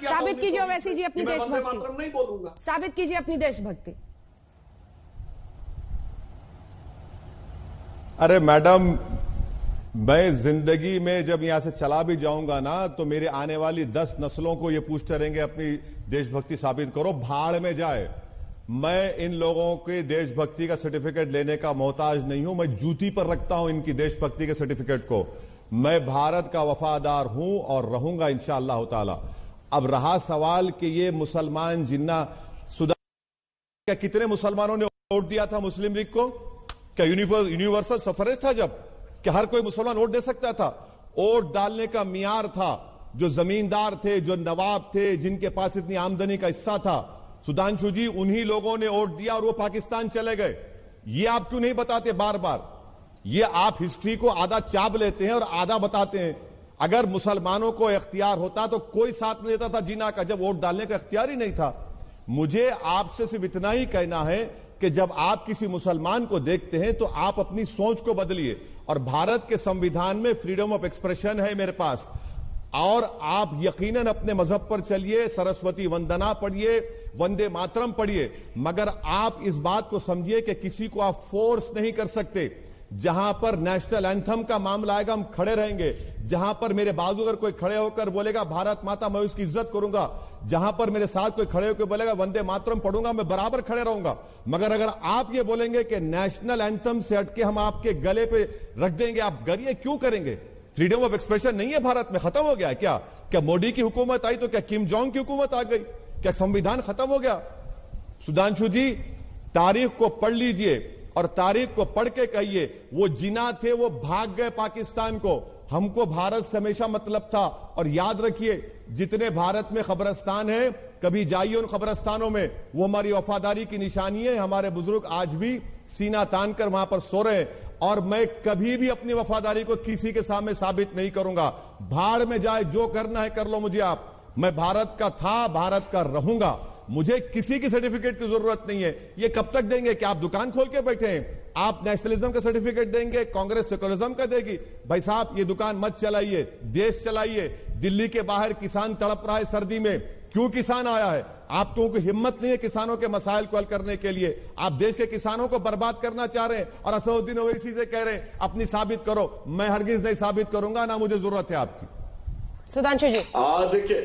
किया। साबित कीजिए वैसी जी अपनी मैं वंदे देशभक्ति, मातरम नहीं बोलूंगा। साबित कीजिए अपनी देशभक्ति। अरे मैडम, मैं जिंदगी में जब यहां से चला भी जाऊंगा ना, तो मेरे आने वाली 10 नस्लों को ये पूछते रहेंगे अपनी देशभक्ति साबित करो, भाड़ में जाए। मैं इन लोगों के देशभक्ति का सर्टिफिकेट लेने का मोहताज नहीं हूं। मैं जूती पर रखता हूं इनकी देशभक्ति के सर्टिफिकेट को। मैं भारत का वफादार हूं और रहूंगा इंशाअल्लाह ताला। अब रहा सवाल कि ये मुसलमान जिन्ना सुधार, क्या कितने मुसलमानों ने वोट दिया था मुस्लिम लीग को? क्या यूनिवर्सल सफरेज था जब कि हर कोई मुसलमान वोट दे सकता था? वोट डालने का मियार था जो जमींदार थे, जो नवाब थे, जिनके पास इतनी आमदनी का हिस्सा था। सुधांशु जी, उन्हीं लोगों ने वोट दिया और वो पाकिस्तान चले गए। ये आप क्यों नहीं बताते बार बार? ये आप हिस्ट्री को आधा चाप लेते हैं और आधा बताते हैं। अगर मुसलमानों को इख्तियार होता तो कोई साथ नहीं देता था जीना का, जब वोट डालने का इख्तियार ही नहीं था। मुझे आपसे सिर्फ इतना ही कहना है कि जब आप किसी मुसलमान को देखते हैं तो आप अपनी सोच को बदलिए। और भारत के संविधान में फ्रीडम ऑफ एक्सप्रेशन है मेरे पास, और आप यकीनन अपने मजहब पर चलिए, सरस्वती वंदना पढ़िए, वंदे मातरम पढ़िए, मगर आप इस बात को समझिए कि किसी को आप फोर्स नहीं कर सकते। जहां पर नेशनल एंथम का मामला आएगा हम खड़े रहेंगे। जहां पर मेरे बाजू अगर कोई खड़े होकर बोलेगा भारत माता, मैं उसकी इज्जत करूंगा। जहां पर मेरे साथ कोई खड़े होकर बोलेगा वंदे मातरम पढ़ूंगा, मैं बराबर खड़े रहूंगा। मगर अगर आप ये बोलेंगे कि नेशनल एंथम से हटके हम आपके गले पे रख देंगे, आप गरिए क्यों करेंगे? फ्रीडम ऑफ एक्सप्रेशन नहीं है भारत में? खत्म हो गया क्या? क्या मोदी की हुकूमत आई तो क्या किम जोंग की हुकूमत आ गई? क्या संविधान खत्म हो गया? सुधांशु जी, तारीख को पढ़ लीजिए और तारीख को पढ़ के कहिए, वो जिना थे वो भाग गए पाकिस्तान को। हमको भारत से हमेशा मतलब था। और याद रखिए, जितने भारत में खबरस्तान है, कभी जाइए उन खबरस्तानों में, वो हमारी वफादारी की निशानी है। हमारे बुजुर्ग आज भी सीना तान कर वहां पर सो रहे हैं, और मैं कभी भी अपनी वफादारी को किसी के सामने साबित नहीं करूंगा। भाड़ में जाए, जो करना है कर लो मुझे आप। मैं भारत का था, भारत का रहूंगा। मुझे किसी की सर्टिफिकेट की जरूरत नहीं है। ये कब तक देंगे? कि आप दुकान खोल के बैठे हैं? आप नेशनलिज्म का सर्टिफिकेट देंगे, कांग्रेस सेकुलरिज्म का देगी? भाई साहब, ये दुकान मत चलाइए, देश चलाइए। दिल्ली के बाहर किसान तड़प रहा है सर्दी में, क्यों किसान आया है? आप लोगों को हिम्मत नहीं है किसानों के मसाइल को हल करने के लिए। आप देश के किसानों को बर्बाद करना चाह रहे हैं, और असदुद्दीन ओवैसी से कह रहे हैं अपनी साबित करो। मैं हरगिज नहीं साबित करूंगा, ना मुझे जरूरत है आपकी। सुधांशु जी, देखिए